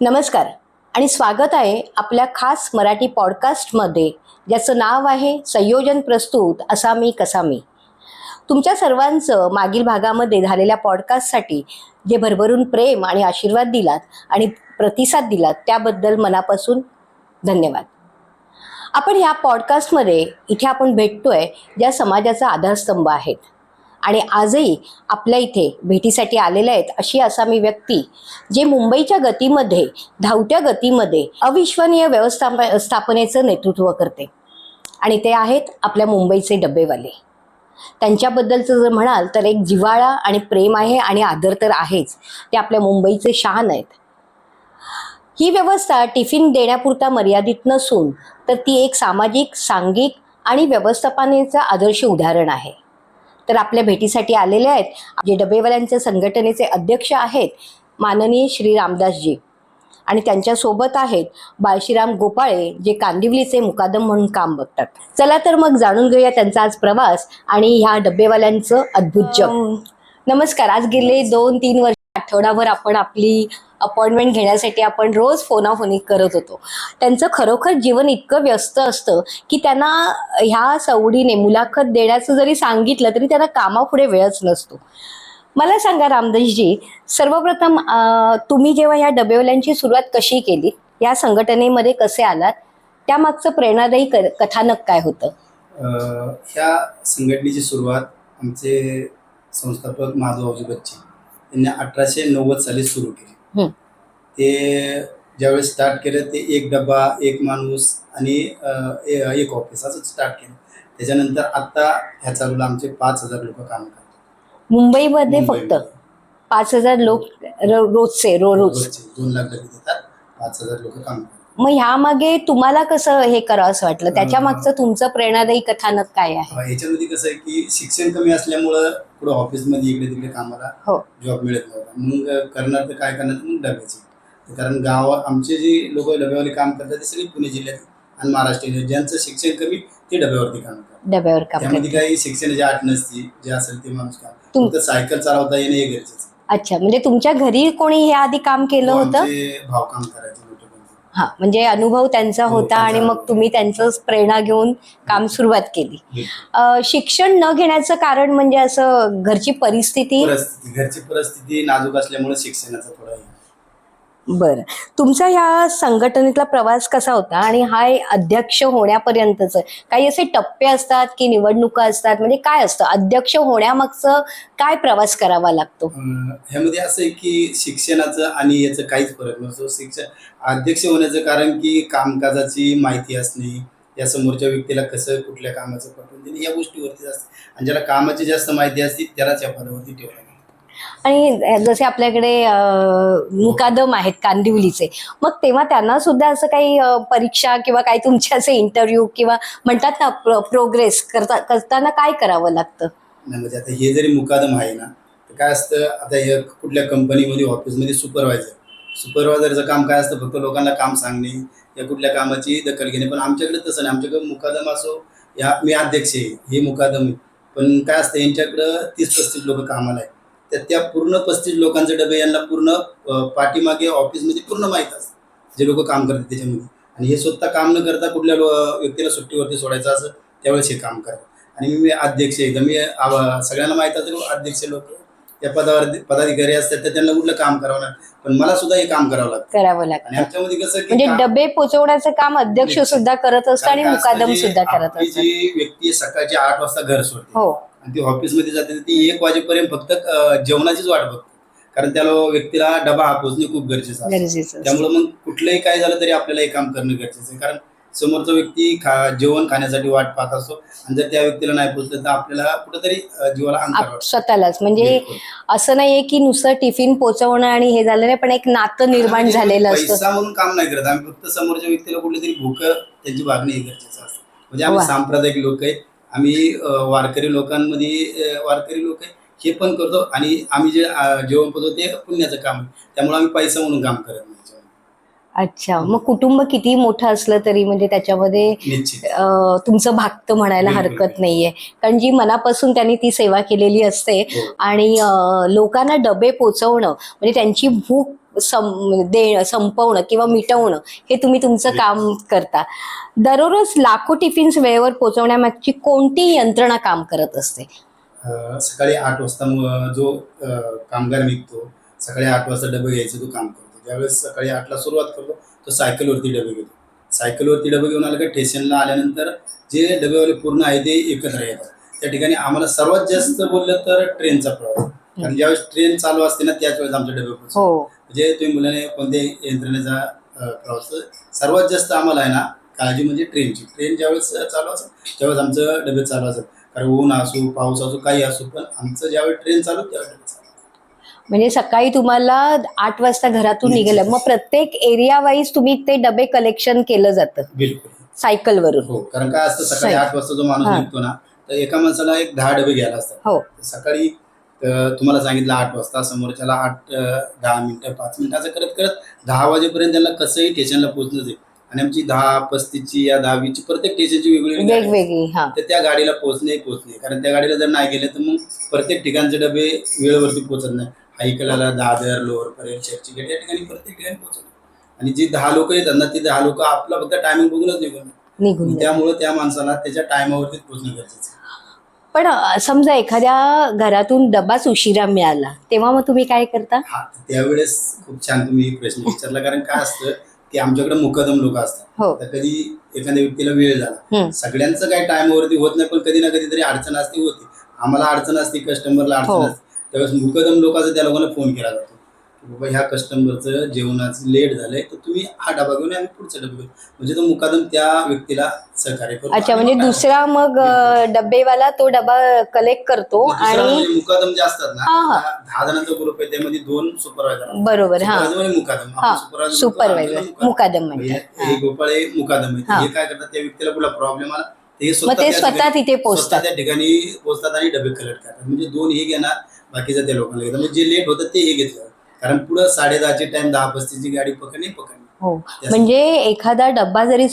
नमस्कार आणि स्वागत आहे आपल्या खास मराठी पॉडकास्टमध्ये, ज्याचं नाव आहे संयोजन प्रस्तुत असा मी कसा मी. तुमच्या सर्वांचं मागील भागामध्ये झालेल्या पॉडकास्टसाठी जे भरभरून प्रेम आणि आशीर्वाद दिलात आणि प्रतिसाद दिलात त्याबद्दल मनापासून धन्यवाद. आपण ह्या पॉडकास्टमध्ये इथे आपण भेटतोय ज्या समाजाचा आधारस्तंभ आहेत आणि आजही आपल्या इथे भेटीसाठी आलेले आहेत अशी आसामी व्यक्ती जे मुंबईच्या गतीमध्ये, धावत्या गतीमध्ये अविश्वसनीय व्यवस्थापनेचं नेतृत्व करते आणि ते आहेत आपल्या मुंबईचे डबेवाले. त्यांच्याबद्दलचं जर म्हणाल तर एक जिव्हाळा आणि प्रेम आहे आणि आदर तर आहेच. ते आपल्या मुंबईचे शान आहेत. ही व्यवस्था टिफिन देण्यापुरता मर्यादित नसून तर ती एक सामाजिक, सांघिक आणि व्यवस्थापनेचं आदर्श उदाहरण आहे. तर आपल्या भेटीसाठी आलेले आहेत जे डबेवाल्यांच्या संघटनेचे अध्यक्ष आहेत माननीय श्री रामदासजी, आणि त्यांच्यासोबत आहेत बाळशीराम गोपाळे जे कांदिवलीचे मुकादम म्हणून काम बघतात. चला तर मग जाणून घेऊया त्यांचा आज प्रवास आणि ह्या डबेवाल्यांचं अद्भुत जग. नमस्कार. आज गेले 2-3 वर्ष आठवडाभर आपण आपली अपॉइंटमेंट घेण्यासाठी आपण रोज फोनाफोनी करत होतो. त्यांचं खरोखर जीवन इतकं व्यस्त असतं की त्यांना ह्या सवडीने मुलाखत देण्याचं जरी सांगितलं तरी त्यांना कामापुढे वेळच नसतो. मला सांगा रामदासजी, सर्वप्रथम तुम्ही जेव्हा ह्या डबेवाल्यांची सुरुवात कशी केली, या संघटनेमध्ये कसे आलात, त्यामागचं प्रेरणादायी कथानक काय होतं? ह्या संघटनेची सुरुवात आमचे संस्थापक माधवजी बच्चे यांनी 1890 साली सुरू केली. ते ज्यावेळेस स्टार्ट केलं ते एक डबा, एक माणूस आणि एक ऑफिस असं स्टार्ट केलं. त्याच्यानंतर आता ह्या चालूला आमचे 5,000 लोक काम करतात मुंबईमध्ये. फक्त 5,000 लोक रोजचे 2 लाख डबे देतात, 5,000 लोक काम करतात. मग ह्यामागे तुम्हाला कसं हे करावं असं वाटलं? त्याच्या मागचं तुमचं प्रेरणादायी कथानक काय आहे? याच्यामध्ये कसं आहे की शिक्षण कमी असल्यामुळं पुढे ऑफिसमध्ये इकडे तिकडे कामाला जॉब मिळत नव्हता. मग करणार तर काय करणार, मग डब्याचे. कारण गावात आमचे जे लोक डब्यावरती काम करतात ते सगळे पुणे जिल्ह्यात आणि महाराष्ट्रात, ज्यांचं शिक्षण कमी ते डब्यावरती काम करतात. डब्यावर काम. त्यामध्ये काही शिक्षणाची आठ नसती, जे असेल ते माणूस काम. फक्त सायकल चालवता येणं हे गरजेचं. अच्छा, म्हणजे तुमच्या घरी कोणी हे आधी काम केलं होतं? भाव काम करायचे. हा, म्हणजे अनुभव त्यांचा होता आणि मग तुम्ही त्यांचंच प्रेरणा घेऊन काम सुरुवात केली. शिक्षण न घेण्याचं कारण म्हणजे असं घरची परिस्थिती नाजूक असल्यामुळे शिक्षणाचा थोडा. बरं, तुमचा ह्या संघटनेतला प्रवास कसा होता आणि हा अध्यक्ष होण्यापर्यंतच काही असे टप्पे असतात की निवडणुका असतात, म्हणजे काय असतं अध्यक्ष होण्यामागचं काय प्रवास करावा लागतो? ह्यामध्ये असं आहे की शिक्षणाचं आणि याचं काहीच फरक नसतो. अध्यक्ष होण्याचं कारण की कामकाजाची माहिती असणे, या समोरच्या व्यक्तीला कसं कुठल्या कामाचं पटवून देणे या गोष्टीवरती असते. आणि ज्याला कामाची जास्त माहिती असते त्यालाच या पदावरती ठेवलं. आणि जसे आपल्याकडे मुकादम आहेत कांदिवलीचे, मग तेव्हा त्यांना सुद्धा असं काही परीक्षा किंवा काही तुमचे असे इंटरव्ह्यू किंवा म्हणतात ना प्रोग्रेस करताना काय करावं लागतं? म्हणजे आता हे जरी मुकादम आहे ना, तर काय असतं, आता कुठल्या कंपनीमध्ये ऑफिसमध्ये सुपरवायझरचं काम काय असतं, फक्त लोकांना काम सांगणे या कुठल्या कामाची दखल घेणे. पण आमच्याकडे तसं नाही. आमच्याकडे मुकादम असो, मी अध्यक्ष आहे, हे मुकादम आहे, पण काय असतं यांच्याकडं 30-35 लोक कामाला आहे. तर त्या पूर्ण 35 लोकांचे डबे यांना पूर्ण पाठीमागे ऑफिसमध्ये पूर्ण माहीत असतं, जे लोक काम करतात त्याच्यामध्ये. आणि हे स्वतः काम न करता कुठल्या व्यक्तीला सुट्टीवरती सोडायचं असं त्यावेळेस हे काम करतात. आणि मी अध्यक्ष आहे, तर मी सगळ्यांना माहीत असतं अध्यक्ष लोक त्या पदाधिकारी असतात तर त्यांना कुठलं काम करावं लागतं, पण मला सुद्धा हे काम करावं लागतं. आणि आमच्यामध्ये कसं म्हणजे डबे पोचवण्याचं काम अध्यक्ष सुद्धा करत असतं आणि मुकादम सुद्धा करत असतं. जी व्यक्ती सकाळची 8 वाजता घर सोडते आणि ती ऑफिसमध्ये जाते, ती 1 वाजेपर्यंत फक्त जेवणाचीच वाट बघते. कारण त्या व्यक्तीला डबा पोचणे खूप गरजेचं असतं. त्यामुळे मग कुठलंही काय झालं तरी आपल्याला हे काम करणं गरजेचं आहे. कारण समोरचा व्यक्ती जेवण खाण्यासाठी वाट पाहत असतो आणि जर त्या व्यक्तीला नाही पोचलं तर आपल्याला कुठेतरी जीवाला अंतर स्वतःलाच. म्हणजे असं नाहीये की नुसतं टिफिन पोचवणं आणि हे झालं नाही, पण एक नातं निर्माण झालेलं असतं. पैसा म्हणून काम नाही करत आम्ही, फक्त समोरच्या व्यक्तीला कुठेतरी भूक त्यांची भागणे हे गरजेचं असतं. म्हणजे आम्ही सांप्रदायिक लोक आहे, आम्ही वारकरी लोक आहे, हे पण करतो. आणि आम्ही जे जेवण करतो ते पुण्याचं काम आहे, त्यामुळे आम्ही पैसा म्हणून काम करत नाही. अच्छा, मग कुटुंब किती मोठं असलं तरी म्हणजे त्याच्यामध्ये तुमचं भागतं म्हणायला हरकत नाहीये, कारण जी मनापासून त्यांनी ती सेवा केलेली असते. आणि लोकांना डबे पोचवणं म्हणजे त्यांची भूक संपवणं किंवा मिटवणं हे तुम्ही तुमचं काम करता. दररोज लाखो टिफिन्स वेळेवर पोहोचवण्यामागची कोणती यंत्रणा काम करत असते? सकाळी 8 वाजता जो कामगार निघतो, सकाळी 8 वाजता डबे घ्यायचं तो काम करतो. ज्यावेळेस सकाळी 8ला सुरुवात करतो तो सायकलवरती डबे घेतो. सायकलवरती डबे घेऊन आलं का स्टेशनला आल्यानंतर जे डबेवाले पूर्ण आहे ते एकत्र येतात. त्या ठिकाणी आम्हाला सर्वात जास्त बोललं तर ट्रेनचा प्रवास, कारण ज्यावेळेस ट्रेन चालू असते ना त्याच वेळेस आमचे डबे पोहोचतात. म्हणजे तुम्ही मुलाने कोणत्याही यंत्रणेचा प्रवास सर्वात जास्त आम्हाला आहे ना काळजी म्हणजे ट्रेनची. ट्रेन ज्यावेळेस चालू असेल त्यावेळेस आमचं डबे चालू असेल, कारण ऊन असो पाऊस असो काही असो, पण आमचं ज्यावेळेस ट्रेन चालू त्यावेळेस डबे चालू. म्हणजे सकाळी तुम्हाला 8 वाजता घरातून निघालं, मग प्रत्येक एरिया वाईज तुम्ही ते डबे कलेक्शन केलं जातं बिलकुल सायकलवरून? हो, कारण काय असतं सकाळी 8 वाजता जो माणूस निघतो ना तर एका माणसाला एक 10 डबे घ्यायला असतात. हो. सकाळी तुम्हाला सांगितलं 8 वाजता, समोरच्याला 8-10 मिनिटं 5 मिनिटाचं करत करत 10 वाजेपर्यंत त्यांना कसंही स्टेशनला पोहोचणं आहे. आणि आमची 10:35ची या 10:20ची प्रत्येक स्टेशनची वेगवेगळी. तर त्या गाडीला पोहोचणे, कारण त्या गाडीला जर नाही गेले तर मग प्रत्येक ठिकाणचे डबे वेळेवरती पोहोचत नाही. हायकलाला, दादर, लोअर परेल, चर्चगेट या ठिकाणी प्रत्येक ठिकाणी पोहोचत. आणि जी 10 लोक येतात ना ती 10 लोक आपला फक्त टायमिंग बघूनच निघून, त्यामुळे त्या माणसाला त्याच्या टायमावरतीच पोहोचणं गरजेचं. पण समजा एखाद्या घरातून डबाच उशिरा मिळाला तेव्हा मग तुम्ही काय करता? हा, त्यावेळेस खूप छान तुम्ही प्रश्न विचारला, कारण काय असतं की आमच्याकडे मुकादम लोक असतात. तर कधी एखाद्या व्यक्तीला वेळ झाला, सगळ्यांचं काही टायमावरती होत नाही, पण कधी ना कधीतरी अडचण असते, होते. आम्हाला अडचण असते, कस्टमरला अडचण असते, त्यावेळेस मुकदम लोकांचा त्या लोकांना फोन केला जातो की बाबा ह्या कस्टमरचं जेवणाचं लेट झालंय तर तुम्ही हा डबा घेऊन आम्ही पुढचा डबा घेऊ, म्हणजे तो मुकादम त्या व्यक्तीला सहकार्य करतो. अच्छा, म्हणजे दुसरा मग डब्बेवाला तो डबा कलेक्ट करतो. आणि मुकादम जे असतात ना 10 जणांचा ग्रुप आहे, त्यामध्ये 2 सुपरवायझर. बरोबर. सुपरवायझर मुकादम म्हणजे हे गोपाळे मुकादम आहे. हे काय करतात, त्या व्यक्तीला कुठला प्रॉब्लेम आला ते स्वतः तिथे पोहोचतात, त्या ठिकाणी पोहोचतात आणि डबे कलेक्ट करतात. म्हणजे 2 हे घेणार, बाकीचं त्या लोकांना घेतात. म्हणजे जे लेट होतं ते हे घेतलं, कारण पुढे 10:30ची टाइम 10:35ची गाडी पकडणे. हो, म्हणजे एखादा डब्बा जरी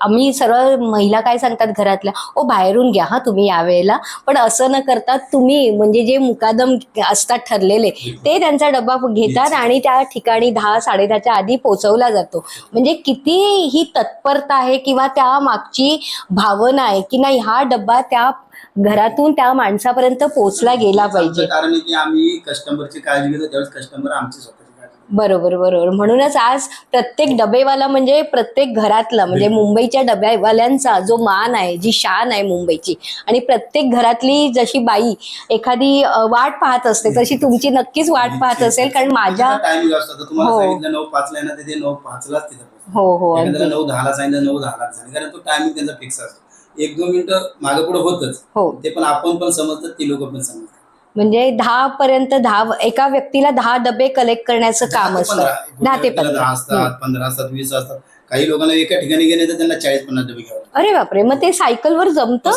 आम्ही सरळ महिला काय सांगतात घरातल्या, ओ बाहेरून घ्या हा तुम्ही यावेळेला, पण असं न करता तुम्ही म्हणजे जे मुकादम असतात ठरलेले ते त्यांचा डब्बा घेतात आणि त्या ठिकाणी 10-10:30च्या आधी पोहोचवला जातो. म्हणजे किती ही तत्परता आहे किंवा त्या मागची भावना आहे की नाही हा डब्बा त्या घरातून त्या माणसापर्यंत पोहोचला गेला पाहिजे. कारण की आम्ही कस्टमरची काळजी घेतो, त्यावेळेस कस्टमर आमची स्वतःची काळजी. बरोबर. म्हणूनच आज प्रत्येक डबेवाला म्हणजे प्रत्येक घरातला म्हणजे मुंबईच्या डबेवाल्यांचा जो मान आहे, जी शान आहे मुंबईची, आणि प्रत्येक घरातली जशी बाई एखादी वाट पाहत असते तशी तुमची नक्कीच वाट पाहत असेल. कारण माझ्या टायमिंग असतो, तुम्हाला सांगितलं 9:05ला येणार, ते 9:05लाच तिथं. हो, 9:10ला सांगितलं 9:10ला सांगितलं, कारण तो टायमिंग त्यांचा फिक्स असतो. 1-2 मिनिटं मागे पुढे होतच. ते पण आपण पण समजतात, ती लोक पण समजतात. म्हणजे 10 पर्यंत एका व्यक्तीला 10 डबे कलेक्ट करण्याचं काम असतं. 10 ते 15 असतात, 15 असतात, 20 असतात. काही लोकांना एका ठिकाणी गेले तर त्यांना 40-50 डबे घ्यावे. अरे बापरे, मग ते सायकलवर जमतं?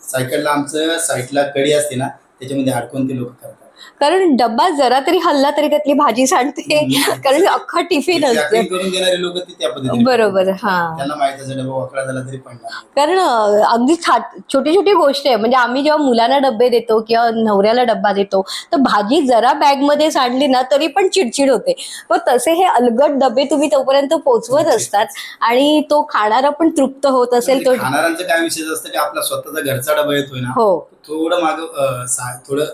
सायकलला आमचं साईडला कडी असते ना त्याच्यामध्ये अडकून ते लोक करतात. कारण डब्बा जरा तरी हल्ला तरी त्यातली भाजी सांडते, कारण अख्खा टिफिन असते. करून देणारे लोक त्या पद्धतीने. बरोबर. त्यांना माहित आहे डबा वाकडा झाला तरी पडणार. कारण अगदी छोटी छोटी गोष्ट आहे. म्हणजे आम्ही जेव्हा मुलांना डब्बे देतो किंवा नवऱ्याला डब्बा देतो तर भाजी जरा बॅग मध्ये सांडली ना तरी पण चिडचिड होते. मग तसे हे अलगद डबे तुम्ही तोपर्यंत पोहोचवत असतात आणि तो खाणारा पण तृप्त होत असेल. तो खाणाऱ्यांचं काय विशेष असतं की आपला स्वतःचा घरचा डबा येतोय ना, थोडं माग थोडं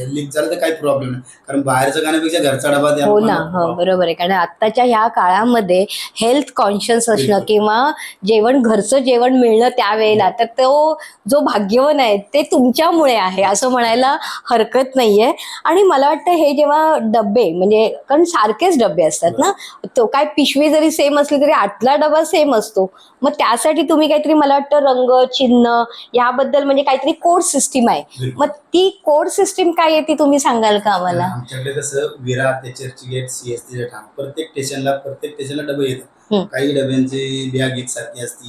लीक झालं तर काही प्रॉब्लेम नाही, कारण बाहेरचं खाण्यापेक्षा घरचा डबा द्या. हो ना, हो बरोबर आहे. कारण आत्ताच्या ह्या काळामध्ये हेल्थ कॉन्शियस असणं किंवा घरचं जेवण मिळणं त्यावेळेला, तर तो जो भाग्यवान आहे ते तुमच्यामुळे आहे असं म्हणायला हरकत नाहीये. आणि मला वाटतं हे जेव्हा डबे म्हणजे कारण सारखेच डबे असतात ना, तो काय पिशवी जरी सेम असली तरी आतला डबा सेम असतो, मग त्यासाठी तुम्ही काहीतरी मला वाटतं रंग चिन्ह याबद्दल म्हणजे काहीतरी कोड सिस्टीम आहे. मग ती कोड सिस्टीम काय आहे ती तुम्ही सांगाल का आम्हाला? आमच्याकडे कसं विरार ते चर्चगेट CST ठाणा प्रत्येक स्टेशनला डबे येतात. काही डब्यांची बॅग एकसारखी असते,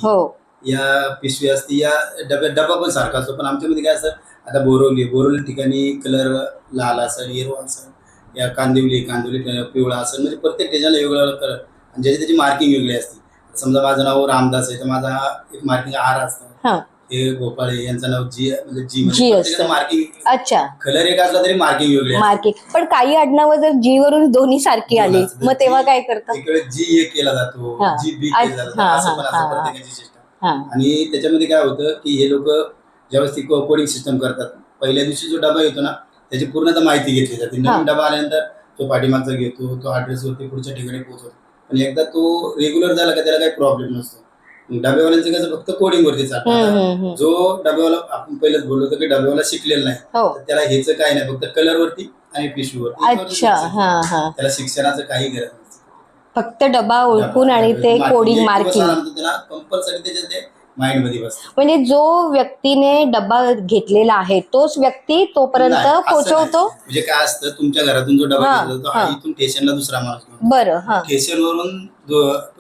या पिशवी असते, या डबा पण सारखा असतो. पण आमच्यामध्ये काय असतं, आता बोरवली ठिकाणी कलर लाल असेल, हिरवा असेल, या कांदिवली पिवळा असेल, म्हणजे प्रत्येक स्टेशनला वेगवेगळा कलर आणि ज्याची त्याची मार्किंग वेगळी असते. समजा माझं नाव रामदास आहे तर माझा एक मार्किंग R असतं, हे गोपाळे यांचं नाव जी म्हणजे जी असतं. मार्किंग, अच्छा, कलर एक असला तरी मार्किंग वेगळी असते. मार्किंग. पण काही आडनावं जर जी वरून दोन्ही सारखी आली मग तेव्हा काय करतात? एक वेळेस जी ए केला जातो, हा. जी बी केला जातो, हा, असं हा, पण हा, असं हा. प्रत्येकाची सिस्टम. हा. आणि त्याच्यामध्ये काय होतं की हे लोक ज्यावेळेस ती कोडिंग सिस्टम करतात, पहिल्या दिवशी जो डबा येतो ना त्याची पूर्णतः माहिती घेतली जाते. नवीन डबा आल्यानंतर तो पाठीमागचा घेतो, तो ॲड्रेसवरती पुढच्या ठिकाणी पोहोचवतो. पण एकदा तो रेग्युलर झाला का त्याला काही प्रॉब्लेम नसतो. डब्यावाल्यांचं कसं फक्त कोडिंगवरती चालतं. आता जो डब्यावाला, आपण पहिलेच बोललो होतो की डब्यावाला शिकलेला नाही, हो. तर त्याला ह्याचं काय नाही, फक्त कलरवरती आणि पिशवीवरती अच्छा, हा, हा. त्याला शिक्षणाचं काही गरज नसते. फक्त डबा ओळखून आणि ते कोडिंग मार्किंग. त्याला कंपल्सरी त्याच्या ते माइंड मध्ये बसतं. म्हणजे जो व्यक्तीने डबा घेतलेला आहे तोच व्यक्ती तोपर्यंत नाही, असं पोहोचवतो. नाही. म्हणजे काय असतं, तुमच्या घरातून जो डबा हा, घेतला जातो, हा. इथून स्टेशनला दुसरा माणूस घेऊन बरं, हा. स्टेशनवरून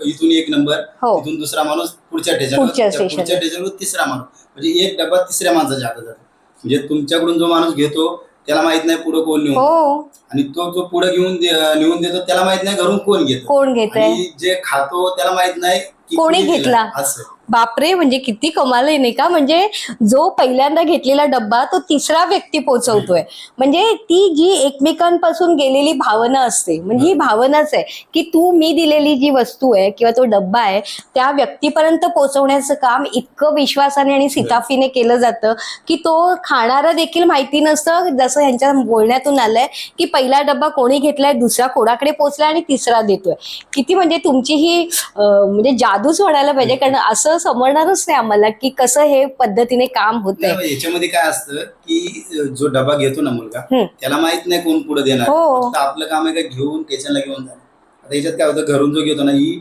इथून एक नंबर, हो. तिथून दुसरा माणूस पुढच्या पुढच्या स्टेशनवर, स्टेशनला. स्टेशनवर तिसरा माणूस, म्हणजे एक डबा तिसऱ्या माणसाच्या हातात जातो. म्हणजे तुमच्याकडून जो माणूस घेतो त्याला माहित नाही पुढे कोण नेऊन, हो. आणि तो जो पुढे नेऊन देतो त्याला माहित नाही घरून कोण घेतो, कोण घेतंय, आणि जे खातो त्याला माहित नाही की कोणी घेतला. असं. बापरे, म्हणजे किती कमाल आहे नाही का? म्हणजे जो पहिल्यांदा घेतलेला डब्बा तो तिसरा व्यक्ती पोहोचवतोय. म्हणजे ती जी एकमेकांपासून गेलेली भावना असते, म्हणजे ही भावनाच आहे की तू मी दिलेली जी वस्तू आहे किंवा तो डब्बा आहे त्या व्यक्तीपर्यंत पोहोचवण्याचं काम इतकं विश्वासाने आणि सिताफीने केलं जातं की तो खाणारा देखील माहिती नसतं. जसं ह्यांच्या बोलण्यातून आलंय की पहिला डब्बा कोणी घेतलाय, दुसरा कोणाकडे पोहोचलाय आणि तिसरा देतोय. किती म्हणजे तुमची ही म्हणजे जादूच म्हणायला पाहिजे, कारण असं समजणारच नाही आम्हाला की कसं हे पद्धतीने काम होतंय. नाही, याच्यामध्ये काय असतं की जो डबा घेतो ना मुलगा, त्याला माहित नाही कोण पुढे देणार. हो. फक्त आपलं काम आहे का घेऊन स्टेशनला घेऊन जाणं. आता याच्यात काय होतं, घरून जो घेतो ना, ही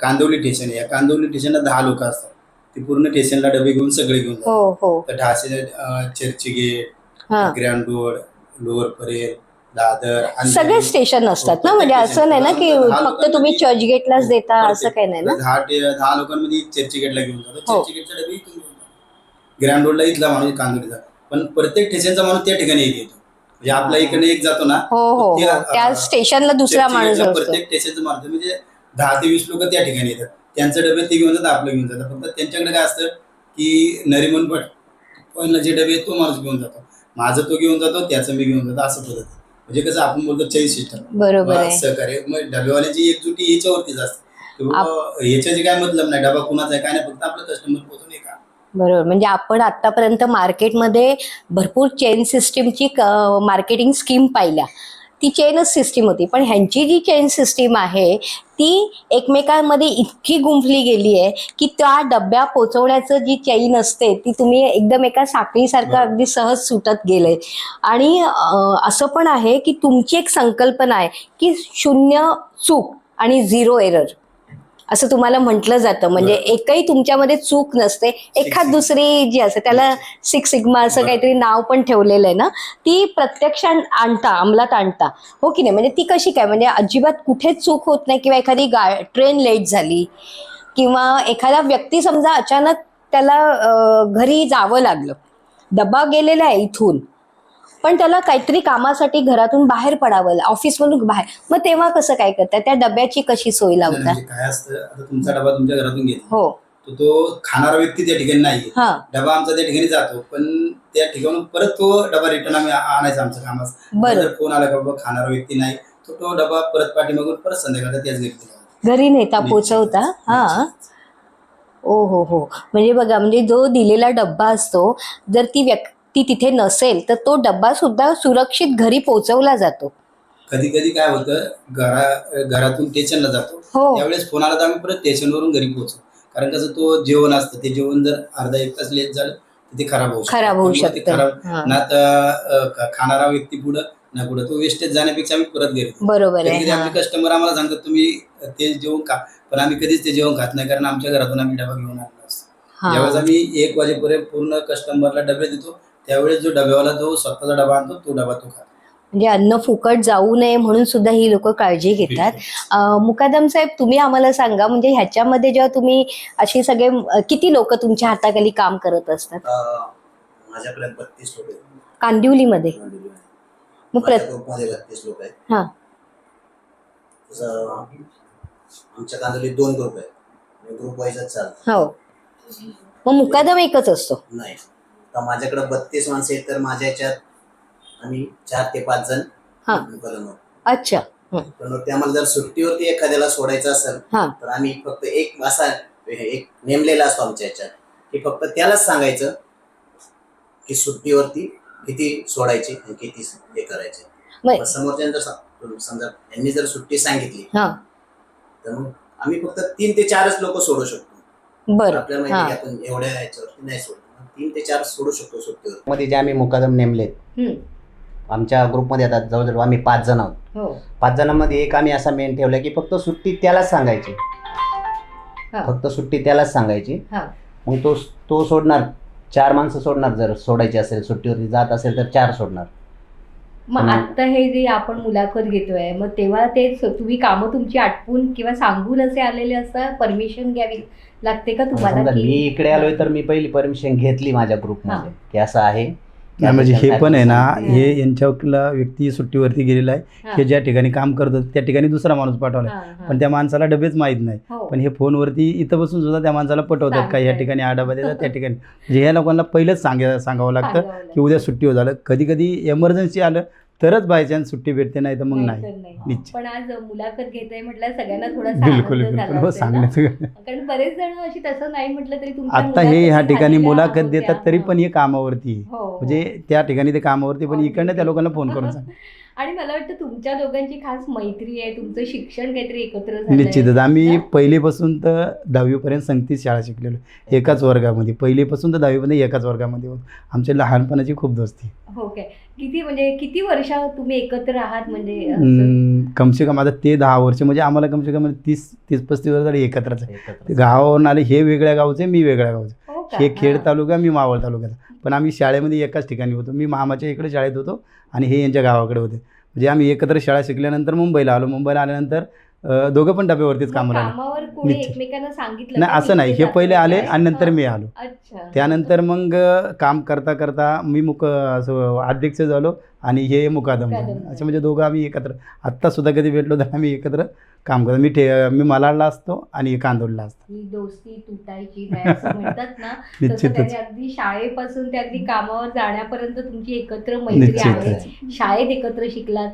कांदिवली स्टेशन आहे, या कांदिवली स्टेशनला 10 लोक असतात. ती पूर्ण स्टेशनला डबे घेऊन सगळे घेऊन जातात. हो, हो. तर ढासे, चर्चगेट, हा. Grand road, lower Parel, Dadar, आणि सगळे स्टेशन असतात ना, म्हणजे असं नाही ना की फक्त तुम्ही चर्चगेटलाच देता, असं काही नाही ना. 10 लोकांमध्ये चर्चगेटला घेऊन जातो. चर्चगेटचा डबे इथून घेऊन जातो. ग्रँड रोडला इथला माणूस कांदिवलीचा, पण प्रत्येक स्टेशनचा माणूस त्या ठिकाणी एक येतो. म्हणजे आपल्या इकडे एक जातो ना, हो, हो, हो. त्या स्टेशनला दुसरा माणूस असतो. प्रत्येक स्टेशनचा माणूस म्हणजे 10 ते 20 लोक त्या ठिकाणी येतात. त्यांचे डबे ते घेऊन जातात, आपलं घेऊन जातात. फक्त त्यांच्याकडे काय असतं की नरिमन पॉईंटला जे डबे तो माणूस घेऊन जातो, माझं तो घेऊन जातो, त्याचं मी घेऊन जातो, असं पद्धत. म्हणजे कसं आपण बोलतो चैन सिस्टम, बरोबर आहे. सहकार्य. मग डबेवाल्याची एकजुटी याच्यावरतीच असते. याच्याचे काय मतलब नाही, डबा कुणाचा आहे काय नाही, फक्त आपलं कस्टमर पोहोचवणे का. बरोबर. म्हणजे आपण आतापर्यंत मार्केटमध्ये भरपूर चेन सिस्टीमची मार्केटिंग स्कीम पाहिल्या, ती चेनच सिस्टीम होती. पण ह्यांची जी चेन सिस्टीम आहे ती एकमेकांमध्ये इतकी गुंफली गेली आहे की त्या डब्या पोचवण्याचं जी चेन असते ती तुम्ही एकदम एका साखळीसारखं अगदी सहज सुटत गेले. आणि असं पण आहे की तुमची एक संकल्पना आहे की 0 चूक आणि 0 एरर असं तुम्हाला म्हटलं जातं. म्हणजे एकही तुमच्यामध्ये चूक नसते. एखाद दुसरी जी असते त्याला 6 सिग्मा असं काहीतरी नाव पण ठेवलेलं आहे ना, ती प्रत्यक्षात अंमलात आणता, हो की नाही? म्हणजे ती कशी काय, म्हणजे अजिबात कुठेच चूक होत नाही, किंवा एखादी ट्रेन लेट झाली किंवा एखादा व्यक्ती समजा अचानक त्याला घरी जावं लागलं, डबा गेलेला आहे इथून, पण त्याला काहीतरी कामासाठी घरातून बाहेर पडावं, ऑफिसमधून बाहेर, मग तेव्हा कसं काय करतात? त्या डब्याची कशी सोय लावतात? म्हणजे काय असतं, आता तुमचा डबा तुमच्या घरातून घेतला, हो, तो खाणारा व्यक्ती त्या ठिकाणी नाहीये, हा, डबा आमचा त्या ठिकाणी जातो, पण त्या ठिकाणी परत तो डबा रिटर्न आम्ही आणायचा आमचं काम असतं. बरं. जर फोन आला का बाबा खाणारा व्यक्ती नाही, तो डबा परत पाठीमागून परत संध्याकाळचा त्याच घरी नेता, पोचवता. हा. ओ हो हो. म्हणजे बघा, म्हणजे जो दिलेला डब्बा असतो, जर ती व्यक्ती तिथे नसेल तर तो डब्बा सुद्धा सुरक्षित घरी पोहोचवला जातो. कधी कधी काय होतं, घरातून स्टेशनला जातो, हो. त्यावेळेस फोन आला तर आम्ही परत स्टेशनवरून घरी पोहोचतो. कारण कसं तो जेवण असतं, ते जेवण जर अर्धा 1 तास लेट झालं तर ते खराब होऊ शकतं. ते खराब ना, तर खाणारा व्यक्ती पुढं ना पुढं, तो वेस्टेज जाण्यापेक्षा आम्ही परत घरी. बरोबर आहे. कधी आपले कस्टमर आम्हाला सांगतात तुम्ही ते जेवण खा, पण आम्ही कधीच ते जेवण खात नाही, कारण आमच्या घरातून आम्ही डबा घेऊन आणलो असतो. ज्यावेळेस आम्ही 1 वाजेपर्यंत पूर्ण कस्टमरला डबे देतो, त्यावेळेस जो डब्यावाला जो स्वतःचा डबा आणतो तो डबा तो खातो. म्हणजे अन्न फुकट जाऊ नये म्हणून सुद्धा ही लोक काळजी घेतात. मुकादम साहेब, तुम्ही आम्हाला सांगा, म्हणजे ह्याच्यामध्ये जेव्हा तुम्ही अशी सगळे किती लोक तुमच्या हाताखाली काम करत असतात? माझ्याकडे 32 लोक आहेत कांदिवलीमध्ये. मग ग्रुपमध्ये 32 लोक आहेत. हा, आमच्या कांदिवलीत 2 ग्रुप आहेत, ग्रुप वाईजच चालतं. हो. मग मुकादम एकच असतो? नाही, तर माझ्याकडे 32 माणसं आहेत, तर माझ्या ह्याच्यात आम्ही 4 ते 5 जण हा. मुकादम आहोत. अच्छा. पण ते आम्हाला जर सुट्टीवरती एखाद्याला सोडायचं असेल हा. तर आम्ही फक्त एक नेमलेला असतो आमच्या ह्याच्यात, की फक्त त्यालाच सांगायचं की सुट्टीवरती किती सोडायची आणि किती हे करायचे. मग- मग समोरच्यानं जर समजा यांनी जर सुट्टी सांगितली हा. तर मग आम्ही फक्त 3 ते 4च लोक सोडू शकतो. बरं. आपल्याला माहिती आहे की आपण एवढ्या ह्याच्यावरती नाही सोडतो, 3 ते 4 सोडू शकतो सुट्टीवर. मध्ये जे आम्ही मुकादम नेमलेत हम्म. आमच्या ग्रुपमध्ये आता जवळजवळ आम्ही 5 जण आहोत. हो. 5 जणांमध्ये एक आम्ही असा मेन ठेवला की फक्त सुट्टी त्यालाच सांगायची, हा. फक्त सुट्टी त्यालाच सांगायची. हा. मग तो सोडणार, 4 माणसं सोडणार. जर सोडायची असेल, सुट्टीवरती जात असेल तर 4 सोडणार. मग आता हे जे आपण मुलाखत घेतोय, मग तेव्हा ते तुम्ही कामं तुमची आटपून किंवा सांगून असे आलेले असता, परमिशन घ्यावी लागते का तुम्हाला? समजा की- मी इकडे आलोय तर मी पहिली परमिशन घेतली माझ्या ग्रुपमध्ये की असं आहे. नाही म्हणजे हे पण आहे ना, हा. हे यांच्याला व्यक्ती सुट्टीवरती गेलेला आहे, हा. हे ज्या ठिकाणी काम करतो त्या ठिकाणी दुसरा माणूस पाठवला हा, हा. पण त्या माणसाला डबेच माहीत नाही. हो. पण हे फोनवरती इथं बसून सुद्धा त्या माणसाला पटवतात का या सांगतायत. ठिकाणी हा डबा देतात त्या ठिकाणी. म्हणजे ह्या लोकांना पहिलेच सांगावं लागतं सांगावं की उद्या सुट्टी झालं. कधी कधी एमर्जन्सी आलं तरच बाय चान्स सुट्टी भेटते, नाही तर मग नाही. नाहीतर नाही. निश्चित. पण आज मुलाखत घेताय म्हटलं सगळ्यांना थोडासा बिलकुल आनंद झाला बिलकुल हो असेल ना? सांगण्याचं. कारण बरेच जण अशी तसं नाही म्हटलं तरी तुमच्या आता हे ह्या मुलाखती ठिकाणी झालेल्या मुलाखत होत्या. देतात तरी पण हे कामावरती आहे. हो, हो. म्हणजे त्या ठिकाणी ते कामावरती पण हो, इकडनं त्या लोकांना फोन करून सांग. आणि मला वाटतं तुमच्या दोघांची खास मैत्री आहे, तुमचं शिक्षण काहीतरी एकत्र झालंय. निश्चितच आम्ही ना? पहिलीपासून तर 10वीपर्यंत संगतीच शाळा शिकलेलो, एकाच वर्गामध्ये. पहिलीपासून तर 10वीपर्यंत एकाच वर्गामध्ये होतो. आमच्या लहानपणाची खूप दोस्ती. हो काय. किती वर्ष तुम्ही एकत्र आहात म्हणजे असं? कमसे कम आता ते 10 वर्ष, म्हणजे आम्हाला कमसे कम 30-35 वर्ष झाली एकत्रच आहे. एकत्र. ते गावावरून आले, हे वेगळ्या गावचे, मी वेगळ्या गावचे. हो का? हे खेड हा. तालुका, मी मावळ तालुक्याचा. पण आम्ही शाळेमध्ये एकाच ठिकाणी होतो. मी मामाच्या इकडे शाळेत होतो आणि हे यांच्या गावाकडे होते. म्हणजे आम्ही एकत्र शाळा शिकल्यानंतर मुंबईला आलो. मुंबईला आल्यानंतर दोघं पण डब्यावरतीच मग कामाला आलो. कामावर कोणी निश्चित. एकमेकांना सांगितलं नाही का असं नाही, इथे हे पहिले जातो आले वगैरे? आणि नंतर हा. मी आलो. अच्छा. त्यानंतर मग काम करता करता मी असं अध्यक्ष झालो आणि हे मुकादम झाले. मुकादम असं म्हणजे दोघं आम्ही एकत्र. आत्ता सुद्धा कधी भेटलो तर आम्ही एकत्र काम करतो. मी मालाडला असतो आणि हे कांदोडला असतो. ही दोस्ती तुटायची नाही असं म्हणतात ना, तसं निश्चितच. त्याने अगदी शाळेपासून ते अगदी कामावर जाण्यापर्यंत तुमची एकत्र मैत्री निश्चितच. आहे. शाळेत एकत्र शिकलात,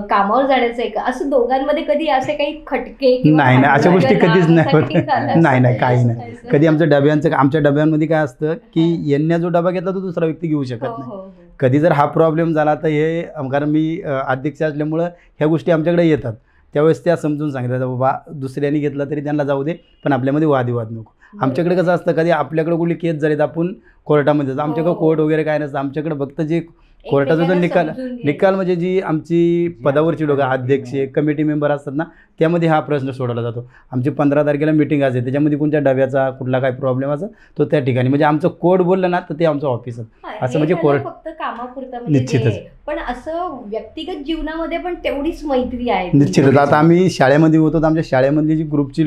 कामावर जाण्याचं एक असं दोघांमध्ये कधी असे काही खटके किंवा नाही नाही, अशा भांडणं गोष्टी वगैरे कधीच नाही असं होत. काही झालं? नाही नाही, काही नाही. असं? कधी आमच्या डब्यांमध्ये काय असतं की यांनी जो डबा घेतला तो दुसरा व्यक्ती घेऊ शकत हो, नाही. हो, हो. कधी जर हा प्रॉब्लेम झाला तर हे कारण मी अध्यक्ष असल्यामुळं ह्या गोष्टी आमच्याकडे येतात. त्यावेळेस त्या समजून सांगितलं बाबा दुसऱ्यांनी घेतला तरी त्यांना जाऊ दे, पण आपल्यामध्ये वादविवाद नको. आमच्याकडे कसं असतं, कधी आपल्याकडे कुठली केस झाली तर आपण कोर्टामध्ये जातो. आमच्याकडे हो. कोर्ट वगैरे काय नसतं. आमच्याकडे फक्त जे कोर्टाचा जो एकमेकांना निकाल समजून घ्यायचं. निकाल म्हणजे जी आमची पदावरची लोक, अध्यक्ष, कमिटी मेंबर असतात ना, त्यामध्ये हा प्रश्न सोडवला जातो. आमची 15 तारखेला मिटिंग असते, त्याच्यामध्ये कोणत्या डब्याचा कुठला काय प्रॉब्लेम असा तो त्या ठिकाणी, म्हणजे आमचं कोर्ट बोललं ना तर ते आमचं ऑफिस हा, असं हे म्हणजे झालं कोर्ट. फक्त कामापुरतं म्हणजे निश्चितच. जे. पण असं व्यक्तिगत जीवनामध्ये पण तेवढीच मैत्री आहे. निश्चितच. आता आम्ही शाळेमध्ये होतो तर आमच्या शाळेमधली जी ग्रुपची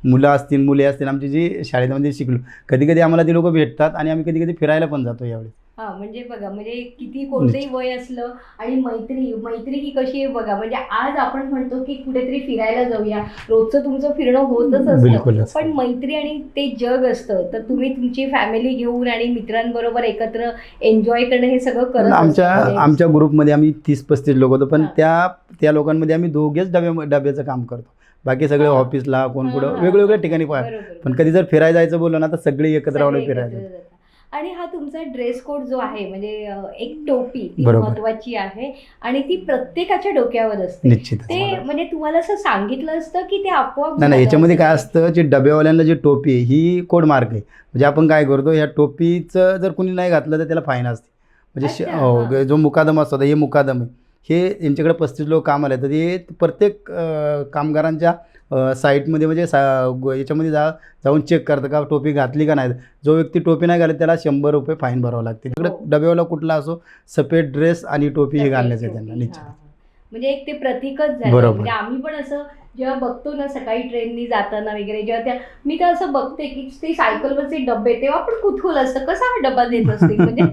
मुलं असतील, मुले असतील, आमची जी शाळेमध्ये शिकलो, कधी कधी आम्हाला ती लोक भेटतात आणि आम्ही कधी कधी फिरायला पण जातो यावेळी. हा म्हणजे बघा, म्हणजे किती कोणतेही वय असलं आणि मैत्री ही कशी आहे बघा. म्हणजे आज आपण म्हणतो की कुठेतरी फिरायला जाऊया, रोजचं तुमचं फिरणं होतच असतं, बिलकुलच. पण मैत्री आणि ते जग असतं. तर तुम्ही तुमची फॅमिली घेऊन आणि मित्रांबरोबर एकत्र एन्जॉय करणं हे सगळं करत आमच्या ग्रुपमध्ये आम्ही 30-35 लोक होतो, पण हा. त्या लोकांमध्ये आम्ही दोघेच डब्याचं काम करतो. बाकी सगळे हा. ऑफिसला, कोण हा, कुठं हा. वेगवेगळ्या ठिकाणी बरोबर. पण कधी जर फिरायला जायचं बोललं ना तर सगळे एकत्र सगळे राहून एकत्र फिरायला. जातात. आणि हा तुमचा ड्रेस कोड जो आहे म्हणजे एक टोपी ती बरोबर. महत्वाची आहे आणि ती प्रत्येकाच्या डोक्यावर असते. निश्चित. ते म्हणजे तुम्हाला असं सांगितलं असतं की ते आपोआप नाही झालं याच्यामध्ये असतं? काय असतं, जे डब्यावाल्यांना जी टोपी आहे ही कोड मार्क आहे. म्हणजे आपण काय करतो, ह्या टोपीचं जर कुणी नाही घातलं तर त्याला फाईन असते. म्हणजे अच्छा, हां. जो मुकादम असतो, हे मुकादम आहे. हे यांच्याकडे 35 लोक कामाला आहेत, तर हे प्रत्येक कामगारांच्या साईटमध्ये म्हणजे याच्यामध्ये जाऊन चेक करतं का टोपी घातली का नाही. जो व्यक्ती टोपी नाही घालत त्याला 100 रुपये फाईन भरावं लागते. तिकडे हो. डब्यावाला कुठला असो, सफेद ड्रेस आणि टोपी हे घालण्याचं आहे त्यांना. टोपी, निश्चित. हां. म्हणजे एक ते प्रतीकच झालं. बरोबर. म्हणजे आम्ही पण असं जेव्हा बघतो ना सकाळी ट्रेननी जाताना वगैरे, जेव्हा त्या मी तर असं बघते की ते सायकलवरचे डबे तेव्हा पण कुतूहल असतं कसं हा डबा देत असते म्हणजे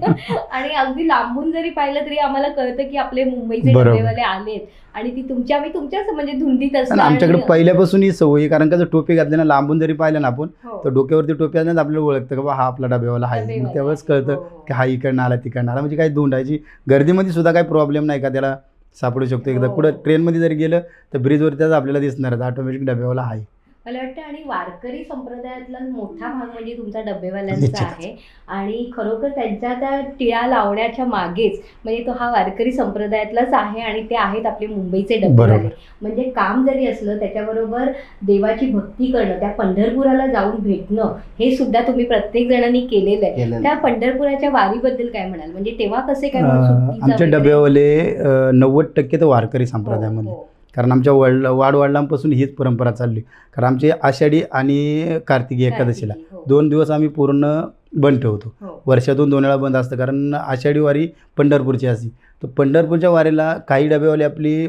आणि अगदी लांबून जरी पाहिलं तरी आम्हाला कळतं की आपले मुंबईचे बरोबर. डबेवाले आलेत आणि ती आम्ही तुमच्याच म्हणजे धुंदीत आणि असतो. आमच्याकडे पहिल्यापासून ही सवय आहे, कारण का जर टोपी घातली ना लांबून जरी पाहिलं ना आपण हो. तर डोक्यावरती टोपी असल्यास आपल्याला ओळखतं का बा हा आपला डबेवाला आहे. मग डबेवाला त्यावेळेस आहे. कळतं हो, हो. की हा इकडनं आला तिकडनं आला, म्हणजे काही धुंडायची गर्दीमध्ये सुद्धा काही प्रॉब्लेम नाही का त्याला सापडू शकतो. एकदा हो. कुठं ट्रेनमध्ये जरी गेलं तर ब्रिजवरती त्याच आपल्याला दिसणारच ऑटोमॅटिक डबेवाला आहे. मला वाटतं आणि वारकरी संप्रदायातला मोठा भाग म्हणजे तुमचा डबेवाल्यांचा निश्चितच. आहे आणि खरोखर त्यांच्या त्या टिळा लावण्याच्या मागेच म्हणजे तो हा वारकरी संप्रदायातलाच आहे आणि ते आहेत आपले मुंबईचे डबेवाले. बरोबर. म्हणजे काम जरी असलं त्याच्याबरोबर देवाची भक्ती करणं, त्या पंढरपुराला जाऊन भेटणं हे सुद्धा तुम्ही प्रत्येक जणांनी केलेलं आहे. केलेलं. त्या पंढरपुराच्या वारीबद्दल काय म्हणाल, म्हणजे तेव्हा कसे काय सुट्टीचा आमचे वगैरे? डबेवाले 90% तर वारकरी हो, संप्रदायामध्ये, हो. कारण आमच्या वाडवडिलांपासून हीच परंपरा चालली. कारण आमची आषाढी आणि कार्तिकी एकादशीला कार्तिकी, हो. 2 दिवस आम्ही पूर्ण बंद ठेवतो. हो. वर्षातून 2 वेळा बंद असतं, कारण आषाढी वारी पंढरपूरची असते. तर पंढरपूरच्या वारीला काही डबेवाले आपली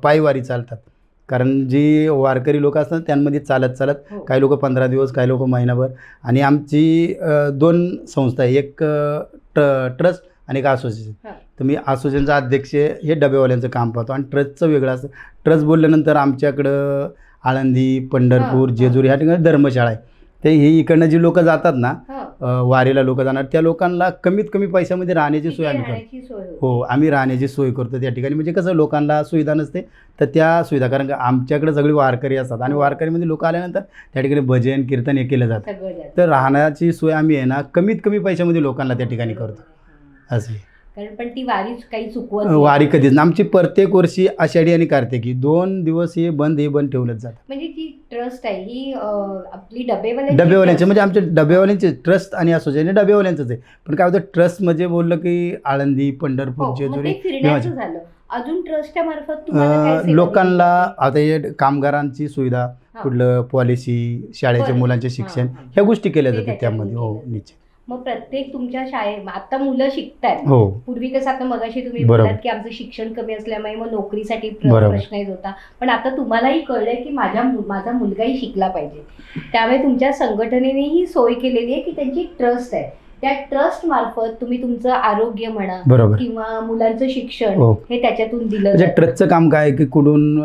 पायवारी चालतात, कारण जी वारकरी लोक असतात त्यांमध्ये चालत हो. काही लोक 15 दिवस, काही लोक महिनाभर. आणि आमची 2 संस्था आहे, एक ट्रस्ट आणि एक असोसिएशन. हा. तर मी असोसिएशनचा अध्यक्ष हे डबेवाल्यांचं काम पाहतो आणि ट्रस्टचं वेगळं असतं. ट्रस्ट बोलल्यानंतर आमच्याकडं आळंदी, पंढरपूर, हा. जेजुरी ह्या ठिकाणी धर्मशाळा आहे. ते ही इकडनं जी लोक जातात ना हा. वारीला लोक जाणार, त्या लोकांना कमीत कमी पैशामध्ये राहण्याची सोय तिथे आम्ही करतो. राहण्याची सोय होते. हो, आम्ही राहण्याची सोय करतो त्या ठिकाणी. म्हणजे कसं लोकांना सुविधा नसते तर त्या सुविधा, कारण का आमच्याकडे सगळी वारकरी असतात आणि हो. वारकरीमध्ये लोक आल्यानंतर त्या ठिकाणी भजन कीर्तन हे केलं जातं. सगळं जातं. तर राहण्याची सोय आम्ही आहे ना कमीत कमी पैशामध्ये लोकांना त्या ठिकाणी करतो. हा. असे कारण पण ती वारीच काही चुकवत नाही. वारी कधीच ना, आमची प्रत्येक वर्षी आषाढी आणि कार्तिकी 2 दिवस हे बंद ठेवलंच जातं. म्हणजे ती ट्रस्ट आहे ही आपली डबेवाल्यांची डबेवाल्यांचे trust. म्हणजे आमचे डबेवाल्यांचे ट्रस्ट आणि असोसिएशन डबेवाल्यांचंच आहे. पण काय होतं ट्रस्ट म्हणजे बोललं की आळंदी, हो, पंढरपूर, मग जेजुरी ते फिरण्याचं झालं. अजून ट्रस्टच्या मार्फत तुम्हाला काय सेवा लोकांना दिली आता हे कामगारांची सुविधा, हा. कुठलं पॉलिसी, शाळेच्या बरं. मुलांचे हा, शिक्षण, हा. ह्या गोष्टी केल्या ते जातात त्याच्यातून त्यामध्ये. हो, केलं जातं. निश्चित. मग प्रत्येक तुमच्या शाळेत आता मुलं शिकतायत. हो, पूर्वी कसं आता मगाशी तुम्ही बरोबर. बोललात की आमचं शिक्षण कमी असल्यामुळे मग नोकरीसाठी बरोबर. प्रश्न येत होता, पण आता तुम्हालाही कळलंय की माझा मुलगाही शिकला पाहिजे. त्यामुळे तुमच्या संघटनेने ही सोय केलेली आहे की त्यांची ट्रस्ट आहे. त्या ट्रस्ट मार्फत तुम्ही तुमचं आरोग्य म्हणा बरोबर. किंवा मुलांचं शिक्षण हो. हे त्याच्यातून दिलं म्हणजे जातं. ट्रस्टचं काम काय आहे की कुठून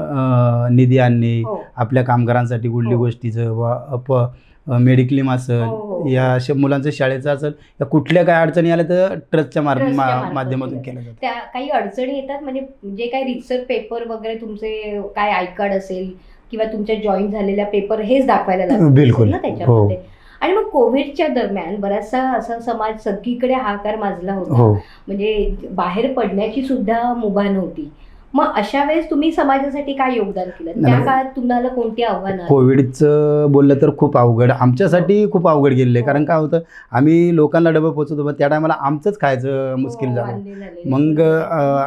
निधी आणणे, हो. आपल्या कामगारांसाठी कुठली हो. गोष्टीचं वा मेडिक्लेम हो, असेल, हो. या अशा मुलांचं शाळेचं असेल, या कुठल्या काय अडचणी आल्या तर ट्रस्टच्या ट्रस्टच्या मार्फत माध्यमातून केलं केलं जातं. त्या काही अडचणी येतात म्हणजे जे काही रिसर्च पेपर वगैरे तुमचे काय आय कार्ड असेल किंवा तुमच्या जॉईन झालेल्या पेपर हेच दाखवायला लागतात बिलकुल. ना त्याच्यामध्ये. आणि मग कोविडच्या दरम्यान बराचसा असा समाज सगळीकडे हाकार माजला होता, हो, म्हणजे बाहेर पडण्याची सुद्धा मुभा नव्हती. मग अशा वेळेस तुम्ही समाजासाठी काय योगदान केलं? त्या नाही. काळात तुम्हाला कोणती आव्हानं आली? कोविडचं बोललं तर खूप अवघड, आमच्यासाठी खूप अवघड गेलेलं आहे. कारण काय होतं, आम्ही लोकांना डबे पोचवतो पण त्या टायमाला आमचंच खायचं मुश्किल हो, झालं. वांदे झाले. मग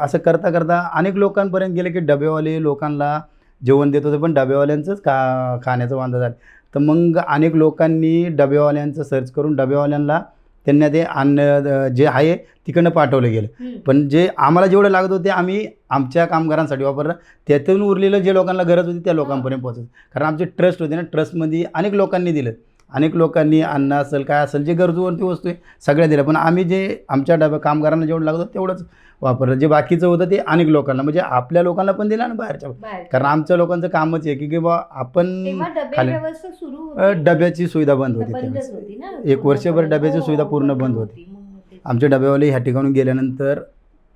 असं करता करता अनेक लोकांपर्यंत गेले की डबेवाले लोकांना जेवण देत होते पण डबेवाल्यांचंच खाण्याचं वांदं झालं. तर मग अनेक लोकांनी डबेवाल्यांचं सर्च करून डबेवाल्यांना त्यांना ते अन्न जे आहे तिकडनं पाठवलं गेलं. हम्म. पण जे आम्हाला जेवढं लागत होते आम्ही आमच्या कामगारांसाठी वापरलं, त्यातून उरलेलं जे लोकांना गरज होती त्या लोकांपर्यंत पोहोचत. कारण आमचे ट्रस्ट होते ना, ट्रस्टमध्ये अनेक लोकांनी दिलं, अनेक लोकांनी अन्न असेल काय असेल जे गरजूवरती वस्तू आहे सगळ्या दिल्या. पण आम्ही जे आमच्या कामगारांना जेवढं लागत होतं तेवढंच वापरलं. जे बाकीचं होतं ते अनेक लोकांना, म्हणजे आपल्या लोकांना पण दिलं आणि बाहेरच्या. बाहेर. कारण आमच्या लोकांचं कामच आहे की बा आपण तेव्हा डबे खाली- व्यवस्था सुरू होती? डब्याची सुविधा बंद होती बंदच त्यावेळेस. होती ना एक वर्षभर पूर्णपणे. डब्याची हो, सुविधा पूर्ण बंद बंद होती. मग तेच. आमचे डबेवाले ह्या ठिकाणून गेल्यानंतर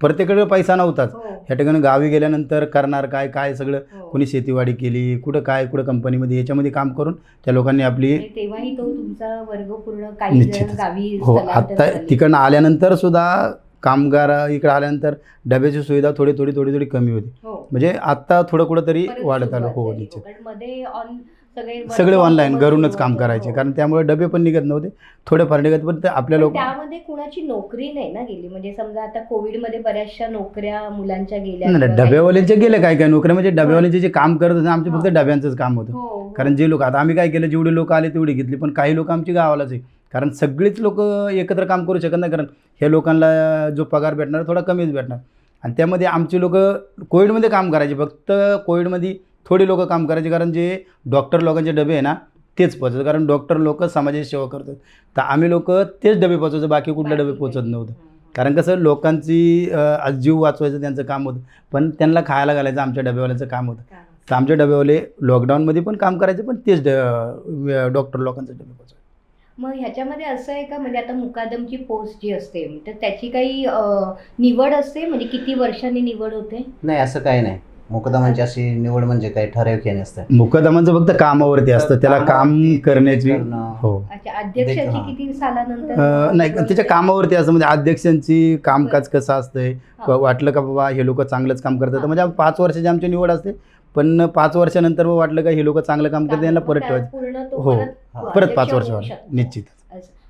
प्रत्येकाकडे पैसा नव्हताच. हो, ह्या ठिकाणी गावी गेल्यानंतर करणार काय काय सगळं, हो. कोणी शेतीवाडी केली, कुठं काय कुठं कंपनीमध्ये याच्यामध्ये काम करून त्या लोकांनी आपली. आणि तेव्हाही तो तुमचा वर्ग पूर्ण काही जण निश्चितच. गावी हो, स्थलांतर आत्ता झाले. तिकडनं आल्यानंतर सुद्धा कामगार इकडे आल्यानंतर डब्याची सुविधा थोडी कमी होती. हो. म्हणजे आत्ता थोडं कुठं तरी परत वाढत आलं. सुरुवात हो, झाली. निश्चित. कारण मध्ये सगळे ऑनलाईन work घरूनच from काम home करायचे, हो. कारण त्यामुळे डबे पण निघत नव्हते, थोडेफार निघत. पण ते आपल्या पण लोक त्यामध्ये कुणाची नोकरी नाही ना गेली, म्हणजे समजा आता कोविडमध्ये बऱ्याचशा नोकऱ्या मुलांच्या गेल्या नाही, किंवा काही- डबेवाल्यांचे गेले काय नोकऱ्या, म्हणजे डबेवाल्यांचे जे काम करत होते आमचे फक्त हा. डब्यांचंच काम होतं. हो, हो. कारण जे लोक, आता आम्ही काय केलं, जेवढे लोक आले तेवढी घेतली, पण काही लोक आमची गावालाच आहे. कारण सगळीच लोक एकत्र काम करू शकत नाही, कारण ह्या लोकांना जो पगार भेटणार थोडा कमीच भेटणार. आणि त्यामध्ये आमची लोक कोविडमध्ये काम करायचे, फक्त कोविडमध्ये थोडी लोक काम करायचे, कारण जे डॉक्टर लोकांचे डबे आहे ना तेच पोचायचं, कारण डॉक्टर लोक समाजाची सेवा करतात. तर आम्ही लोक तेच डबे पोचायचो, बाकी कुठले डबे पोचत नव्हतं. कारण कसं लोकांची आज जीव वाचवायचं त्यांचं काम होतं, पण त्यांना खायला घालायचं आमच्या डबेवाल्याचं काम होतं. तर आमच्या डबेवाले लॉकडाऊनमध्ये पण काम करायचे, पण तेच डॉक्टर लोकांचे डबे पोचायचे. मग ह्याच्यामध्ये असं आहे का, म्हणजे आता मुकादमची पोस्ट जी असते तर त्याची काही निवड असते, म्हणजे किती वर्षांनी निवड होते? नाही, असं काही नाही. मुकदमांची अशी निवड म्हणजे काही ठराविक हे नसतं. मुकदमांचं फक्त कामावरती असतं, त्याला काम करण्याची. हो. अच्छा, अध्यक्षाची किती सालानंतर? नाही, त्याच्या कामावरती असतं, म्हणजे अध्यक्षांची कामकाज कसं असतंय, वाटलं का बाबा हे लोक चांगलंच काम करतात तर म्हणजे 5 वर्षाची आमची निवड असते. पण 5 वर्षानंतर वाटलं का हे लोक चांगलं काम करतात यांना परत ठेवायचं. हो, परत 5 वर्ष निश्चित.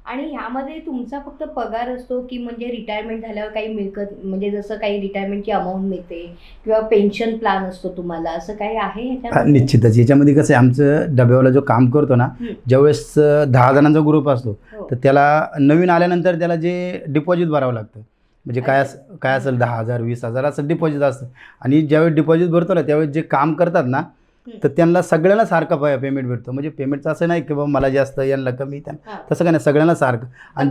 आणि ह्यामध्ये तुमचा फक्त पगार असतो की म्हणजे रिटायरमेंट झाल्यावर काही मिळकत, म्हणजे जसं काही रिटायरमेंटची अमाऊंट मिळते किंवा पेन्शन प्लॅन असतो तुम्हाला, असं काही आहे ह्याच्यामध्ये? निश्चितच. याच्यामध्ये कसं आहे, आमचं डब्यावाला जो काम करतो ना, ज्यावेळेस 10 जणांचा ग्रुप असतो तर त्याला नवीन आल्यानंतर त्याला जे डिपॉझिट भरावं लागतं, म्हणजे काय असेल 10,000 20,000 असं डिपॉझिट असतं. आणि ज्यावेळेस डिपॉझिट भरतो ना त्यावेळेस जे काम करतात ना तर त्यांना सगळ्यांना सारखा पेमेंट भेटतो. म्हणजे पेमेंटचं असं नाही की बाबा मला जास्त यांना कमी, त्यांना तसं काय नाही, सगळ्यांना सारखं. आणि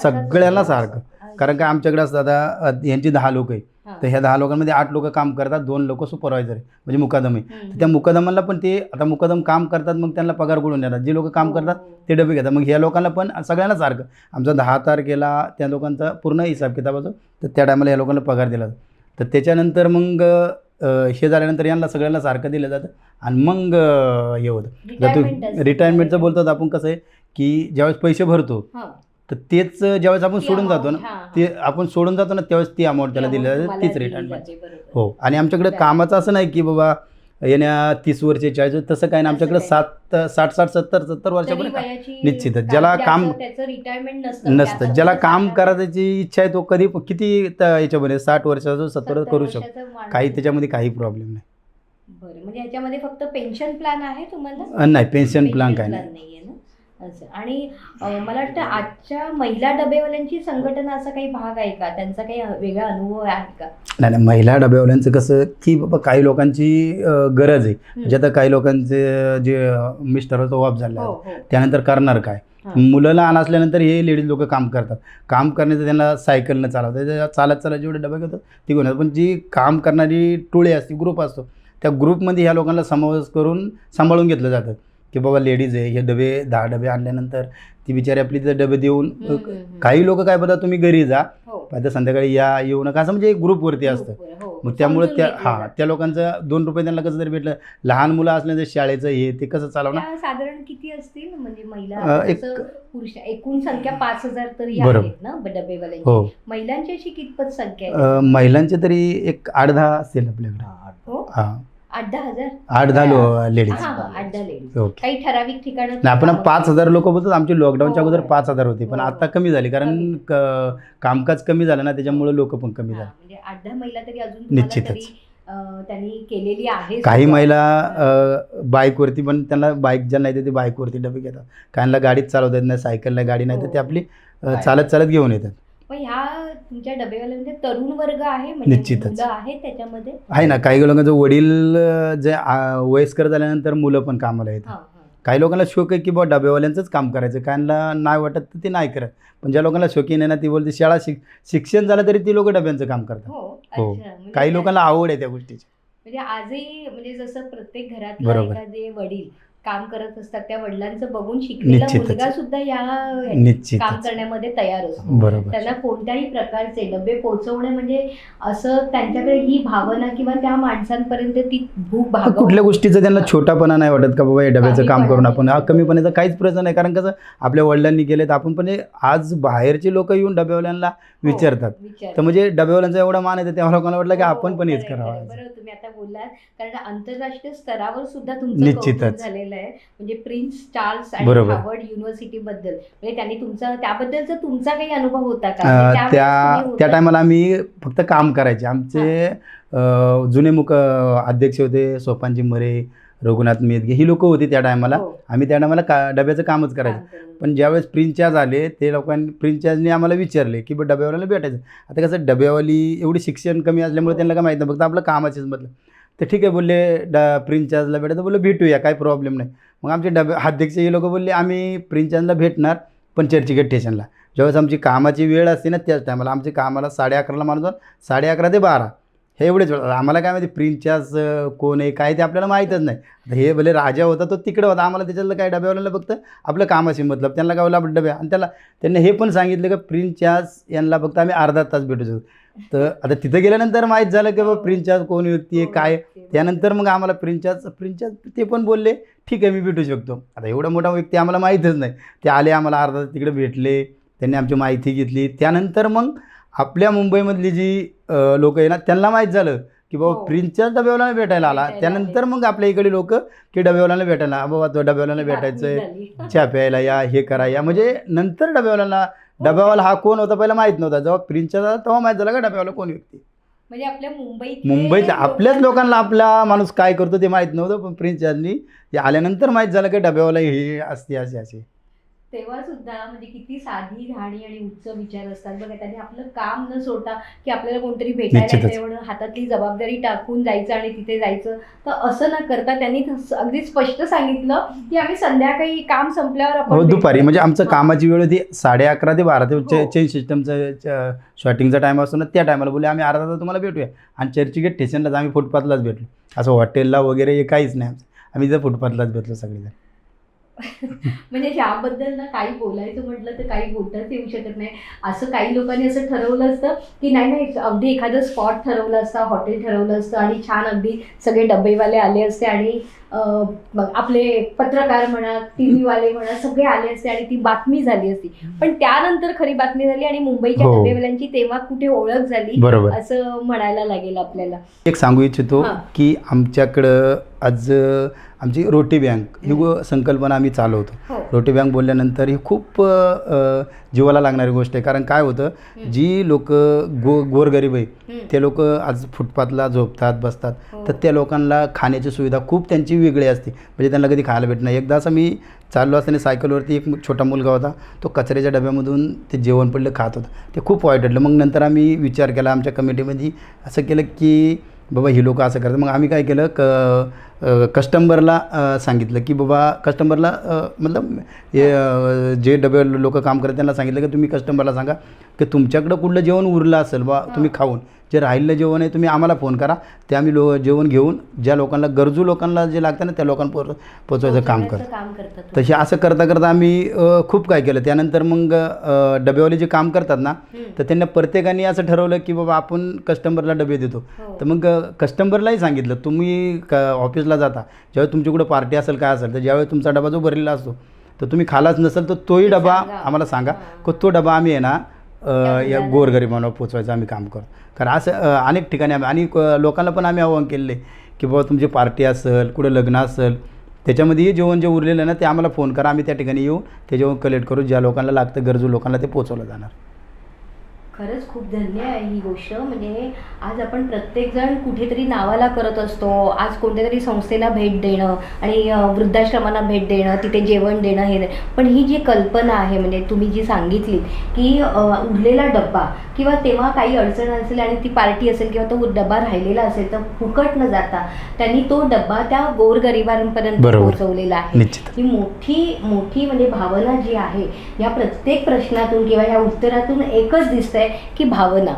सगळ्यांना सारखं. कारण का आमच्याकडे असतं आता यांची 10 लोक आहे, तर ह्या 10 लोकांमध्ये 8 लोक काम करतात, 2 लोक सुपरवायझर आहे, म्हणजे मुकादम आहे. तर त्या मुकादमाला पण ते आता मुकादम काम करतात, मग त्यांना पगार कुठून देणार? जे लोक काम करतात ते डबे घेतात. मग ह्या लोकांना पण सगळ्यांना सारखं. आमचा 10 तारखेला त्या लोकांचा पूर्ण हिसाब किताब असतो, तर त्या टायमाला ह्या लोकांना पगार दिला जातो. तर त्याच्यानंतर मग हे झाल्यानंतर यांना सगळ्यांना सारखं दिलं जातं आणि मग हे होतं. रिटायरमेंटचं बोलतात आपण, कसं आहे की ज्यावेळेस पैसे भरतो तर तेच ज्यावेळेस आपण सोडून जातो ना, ते आपण सोडून जातो ना त्यावेळेस ती अमाऊंट त्याला दिली जाते, तीच रिटायरमेंट. हो. आणि आमच्याकडे कामाचं असं नाही की बाबा येण्या 30 वर्षे 40, तसं काही नाही. आमच्याकडे 60 70 वर्षापर्यंत निश्चितच. ज्याला काम रिटायरमेंट नसतं, ज्याला काम करायची इच्छा आहे तो कधी किती याच्यामध्ये 60 वर्षाचा 70 करू शकतो, काही त्याच्यामध्ये काही प्रॉब्लेम नाही. बरं, म्हणजे ह्याच्यामध्ये फक्त पेन्शन प्लॅन आहे तुम्हाला? नाही, पेन्शन प्लॅन काय नाही. नाहीये ना. असं. आणि मला वाटतं आजच्या महिला डबेवाल्यांची संघटना असा काही भाग आहे का, त्यांचा काही वेगळा अनुभव आहे का? नाही, महिला डबेवाल्यांचं कसं की बाबा काही लोकांची गरज आहे, म्हणजे आता काही लोकांचे जे मिस्टरचा ऑफ झाला त्यानंतर करणार काय, मुलं लहान असल्यानंतर हे लेडीज लोक काम करतात. काम करण्याचं त्यांना सायकलनं चालवतात, चालत जेवढे डबे घेतात ती घेऊन. पण जी काम करणारी टोळी असते, ग्रुप असतो, त्या ग्रुपमध्ये ह्या लोकांना समावेश करून सांभाळून घेतलं जातं की बाबा लेडीज आहे, हे डबे 10 डबे आणल्यानंतर ती बिचारी आपली ते डबे देऊन. काही लोक काय बोलतात तुम्ही घरी जा, आता संध्याकाळी येऊ नका, असं म्हणजे ग्रुपवरती असतं. मग त्यामुळे त्या लोकांचं 2 रुपये त्यांना कसं तरी भेटलं. लहान मुलं असल्याचं शाळेचं हे ते कसं चालवणार. साधारण किती असतील म्हणजे महिला? पुरुष एकूण संख्या 5,000 तरी आहेत ना डबेवाल्यांची. महिलांची अशी कितपत संख्या आहे? महिलांची तरी एक 8-10 असेल आपल्याकडे. 8-10 लेडीज. काही ठराविक ठिकाणी आपण 5,000 लोक बोलतो. आमची लॉकडाऊनच्या अगोदर 5,000 होती, पण आता कमी झाली, कारण कामकाज कमी झालं ना, त्याच्यामुळे लोक पण कमी झाले. म्हणजे 8-10 महिला तरी अजून निश्चितच त्यांनी केलेली आहे. काही महिला बाईकवरती पण, त्यांना बाईक ज्या नाही ते बाईकवरती डबे घेतात. काहींना गाडीत चालवता येत नाही, सायकलला गाडी नाही तर ते आपली चालत घेऊन येतात. पण ह्या तुमच्या डबेवाल्यांमध्ये तरुण वर्ग आहे, म्हणजे मुलं आहेत त्याच्यामध्ये? आहे ना, काही लोकांचं वडील जे वयस्कर झाल्यानंतर मुलं पण कामाला येतात. काही लोकांना शौक आहे की बा डबेवाल्यांचंच काम करायचं, काहींना नाही वाटत तर ते नाही करत. पण ज्या लोकांना शौकीन आहे ना, ती बोलते शाळा शिक्षण झालं तरी ती लोक डब्यांचं काम करतात. हो, काही लोकांना आवड आहे त्या गोष्टीची. म्हणजे आजही म्हणजे जसं प्रत्येक घरातला एखादे वडील काम करत असतात, त्या वडिलांचं बघून शिकलेला मुलगा सुद्धा या काम करण्यामध्ये तयार असतो. त्यांना कोणत्याही प्रकारचे डबे पोहोचवणे म्हणजे असं त्यांच्याकडे ही भावना किंवा त्या माणसांपर्यंत ती भूक भागवणं, कुठल्या गोष्टीचं त्यांना छोटापणा नाही वाटत का बाबा हे डब्याचं काम करून आपण कमीपणाचा काहीच प्रश्न नाही. कारण कसं आपल्या वडिलांनी केले तर आपण पण, आज बाहेरचे लोक येऊन डबेवाल्यांना विचारतात, तर म्हणजे डबेवाल्यांचा एवढा मान आहे, त्या लोकांना वाटलं की आपण पण हेच करावं. बरोबर, तुम्ही आता बोललात, कारण आंतरराष्ट्रीय स्तरावर सुद्धा तुमचं कौतुक झालेलं आहे. म्हणजे प्रिन्स चार्ल्स आणि हार्वर्ड युनिव्हर्सिटी बद्दल, म्हणजे त्यांनी त्याबद्दलचा तुमचा काही अनुभव होता का? त्या टायमाला आम्ही फक्त काम करायचे. आमचे जुने अध्यक्ष होते सोपानजी मरे, रघुनाथ मेदगे, ही लोक होती त्या टायमाला. आम्ही त्या टायमाला डब्याचं कामच करायचं. पण ज्यावेळेस प्रिन्स चार्ज आले, ते लोकांनी प्रिन्स चार्जने आम्हाला विचारले की डब्यावाल्याला भेटायचं. आता कसं डब्यावाली एवढी शिक्षण कमी असल्यामुळे त्यांना काय माहीत नाही, फक्त आपलं कामाचेच म्हटलं. तर ठीक आहे बोलले प्रिन्स चार्जला भेटायचं बोलले भेटूया काही प्रॉब्लेम नाही. मग आमचे अध्यक्ष हे लोक बोलले आम्ही प्रिन्स चार्जला भेटणार पण चर्चगेट स्टेशनला. ज्यावेळेस आमची कामाची वेळ असते ना त्याच टायमाला आमची कामाला 11:30ला माणूस 11:30 ते 12 हे एवढेच वेळ. आम्हाला काय माहिती प्रिन्स चार्ज कोण आहे काय ते आपल्याला माहीतच नाही. आता हे भले राजा होता तो तिकडे होता आम्हाला त्याच्यातलं काय डब्यावाल्याला फक्त आपलं कामाशी मतलब त्यांना काय बोला डब्या. आणि त्यांनी हे पण सांगितलं की प्रिन्स चार्ज यांना फक्त आम्ही अर्धा तास भेटू शकतो. तर आता तिथं गेल्यानंतर माहीत झालं की बाबा प्रिन्स चार्ज कोण व्यक्ती आहे काय. त्यानंतर मग आम्हाला प्रिन्स चार्ज ते पण बोलले ठीक आहे मी भेटू शकतो. आता एवढा मोठा व्यक्ती आम्हाला माहीतच नाही. ते आले आम्हाला अर्धा तास तिकडे भेटले त्यांनी आमची माहिती घेतली. त्यानंतर मग आपल्या मुंबईमधली जी लोक आहे ना त्यांना माहीत झालं की बाबा प्रिन्सच्याच डब्यावाल्याला भेटायला आला. त्यानंतर मग आपल्या इकडे लोक की डब्यावाल्याला भेटायला बाबा तो डब्यावाल्याला भेटायचं आहे चहा प्यायला या हे करा या. म्हणजे नंतर डब्यावाला हा कोण होता पहिला माहीत नव्हता. जेव्हा प्रिन्सचा झाला तेव्हा माहीत झालं का डब्यावाला कोण व्यक्ती. म्हणजे आपल्या मुंबईतल्या आपल्याच लोकांना आपला माणूस काय करतो ते माहीत नव्हतं. पण प्रिन्स चार्जनी ते आल्यानंतर माहीत झालं की डब्यावाला हे असते असे. तेव्हा सुद्धा म्हणजे किती साधी राहणी आणि उच्च विचार असतात बघा. त्यांनी आपलं काम न सोडता की आपल्याला कोणतरी भेटायला येतंय म्हणून हातातली जबाबदारी टाकून जायचं आणि तिथे जायचं. तर असं न करता त्यांनी अगदी स्पष्ट सांगितलं की आम्ही संध्याकाळी काम संपल्यावर आपण दुपारी म्हणजे आमचं कामाची वेळ होती 11:30 ते 12 ते चेंज सिस्टमचं शॉटिंगचा टाईम असतो ना त्या टायमाला बोलले आम्ही अर्धा तास तुम्हाला भेटूया. आणि चर्चगेट स्टेशनलाच आम्ही फुटपाथलाच भेटलो. असं हॉटेलला वगैरे हे काहीच नाही आम्ही जर फुटपाथलाच भेटलो सगळेजण. म्हणजे याबद्दल ना काही बोलायचं म्हटलं तर काही बोलताच येऊ शकत नाही. असं काही लोकांनी असं ठरवलं असतं की नाही अगदी एखादं स्पॉट ठरवलं असतं हॉटेल ठरवलं असतं आणि छान अगदी सगळे डबेवाले आले असते आणि आपले पत्रकार म्हणा टीव्हीवाले म्हणा सगळे आले असते आणि ती बातमी झाली असती. पण त्यानंतर खरी बातमी झाली आणि मुंबईच्या डबेवाल्यांची तेव्हा कुठे ओळख झाली असं म्हणायला लागेल आपल्याला. एक सांगू इच्छितो की आमच्याकडं आज आमची रोटी बँक ही संकल्पना आम्ही चालवतो. रोटी बँक बोलल्यानंतर ही खूप जीवाला लागणारी गोष्ट आहे. कारण काय होतं जी लोक गोरगरीब आहे ते लोक आज फुटपाथला झोपतात बसतात तर त्या लोकांना खाण्याची सुविधा खूप त्यांची वेगळी असते. म्हणजे त्यांना कधी खायला भेटत नाही. एकदा असं मी चाललो असताना सायकलवरती एक छोटा मुलगा होता तो कचऱ्याच्या डब्यामधून ते जेवण पडलं खात होता. ते खूप वाईट वाटलं. मग नंतर आम्ही विचार केला आमच्या कमिटीमध्ये असं केलं की बाबा ही लोक असं करतात. मग आम्ही काय केलं कस्टमरला सांगितलं की बाबा कस्टमरला मतलब जे डबे लोक काम करतात त्यांना सांगितलं की तुम्ही कस्टमरला सांगा की तुमच्याकडं कुठलं जेवण उरलं असेल बा तुम्ही खाऊन जे राहिलेलं जेवण आहे तुम्ही आम्हाला फोन करा ते आम्ही जेवण घेऊन ज्या लोकांना गरजू लोकांना जे लागतं ना त्या लोकांपर्यंत पोचवायचं काम करतात. तसे असं करता करता आम्ही खूप काय केलं. त्यानंतर मग डबेवाले जे काम करतात ना तर त्यांना प्रत्येकाने असं ठरवलं की बाबा आपण कस्टमरला डबे देतो. तर मग कस्टमरलाही सांगितलं तुम्ही ऑफिसला जाता ज्यावेळी तुमच्याकडे पार्टी असेल काय असेल तर ज्यावेळी तुमचा डबा जो भरलेला असतो तर तुम्ही खालाच नसेल तर तोही डबा आम्हाला सांगा की तो डबा आम्ही आहे ना या गोरगरिबांना पोचवायचं आम्ही काम करतो. कारण असं अनेक ठिकाणी आम्ही आणि लोकांना पण आम्ही आवाहन केलेलं आहे की बाबा तुमची पार्टी असेल कुठं लग्न असेल त्याच्यामध्ये जेवण जे उरलेलं आहे ना ते आम्हाला फोन करा आम्ही त्या ठिकाणी येऊ ते जेवण कलेक्ट करू ज्या लोकांना लागतं गरजू लोकांना ते पोचवलं जाणार. खरंच खूप धन्य आहे ही गोष्ट. म्हणजे आज आपण प्रत्येकजण कुठेतरी नावाला करत असतो. आज कोणत्या तरी संस्थेला भेट देणं आणि वृद्धाश्रमांना भेट देणं तिथे जेवण देणं हे पण ही जी कल्पना आहे म्हणजे तुम्ही जी सांगितली की उरलेला डब्बा किंवा तेव्हा काही अडचण असेल आणि ती पार्टी असेल किंवा तो डब्बा राहिलेला असेल तर फुकट न जाता त्यांनी तो डब्बा त्या गोरगरिबांपर्यंत पोहोचवलेला आहे. ही मोठी मोठी म्हणजे भावना जी आहे या प्रत्येक प्रश्नातून किंवा या उत्तरातून एकच दिसतंय की भावना.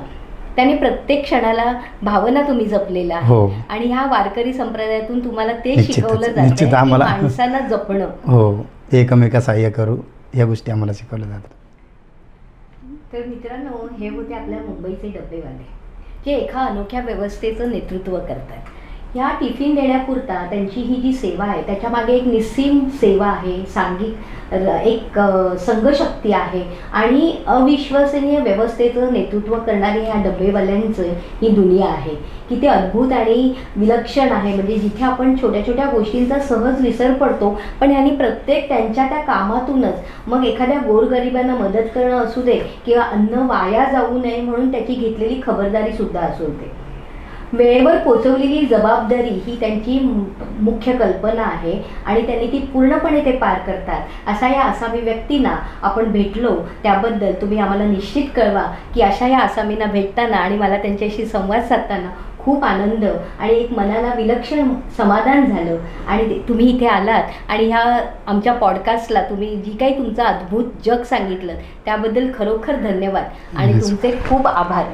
त्यांनी प्रत्येक क्षणाला भावना तुम्ही जपलेला आहे आणि ह्या वारकरी संप्रदायातून तुम्हाला ते शिकवलं जातं माणसांना जपणं. हो एकमेका सहाय्य करू या गोष्टी आम्हाला शिकवल्या जातात. तर मित्रांनो हे होते आपल्या मुंबईचे डबेवाले जे एका अनोख्या व्यवस्थेचं नेतृत्व करतात. ह्या टिफिन देण्यापुरता त्यांची ही जी सेवा आहे त्याच्यामागे एक निस्सीम सेवा आहे सांघिक एक संघशक्ती आहे आणि अविश्वसनीय व्यवस्थेचं नेतृत्व करणारी ह्या डबेवाल्यांचं ही दुनिया आहे की ते अद्भुत आणि विलक्षण आहे. म्हणजे जिथे आपण छोट्या छोट्या गोष्टींचा सहज विसर पडतो पण ह्यांनी प्रत्येक त्यांच्या त्या कामातूनच मग एखाद्या गोरगरिबांना मदत करणं असू दे किंवा अन्न वाया जाऊ नये म्हणून त्याची घेतलेली खबरदारी सुद्धा असू दे वेळेवर पोचवलेली जबाबदारी ही त्यांची मुख्य कल्पना आहे आणि त्यांनी ती पूर्णपणे ते पार करतात. अशा या आसामी व्यक्तींना आपण भेटलो त्याबद्दल तुम्ही आम्हाला निश्चित कळवा की अशा या आसामींना भेटताना आणि मला त्यांच्याशी संवाद साधताना खूप आनंद आणि एक मनाला विलक्षण समाधान झालं. आणि तुम्ही इथे आलात आणि ह्या आमच्या पॉडकास्टला तुम्ही जी काही तुमचं अद्भुत जग सांगितलं त्याबद्दल खरोखर धन्यवाद आणि तुमचे खूप आभार.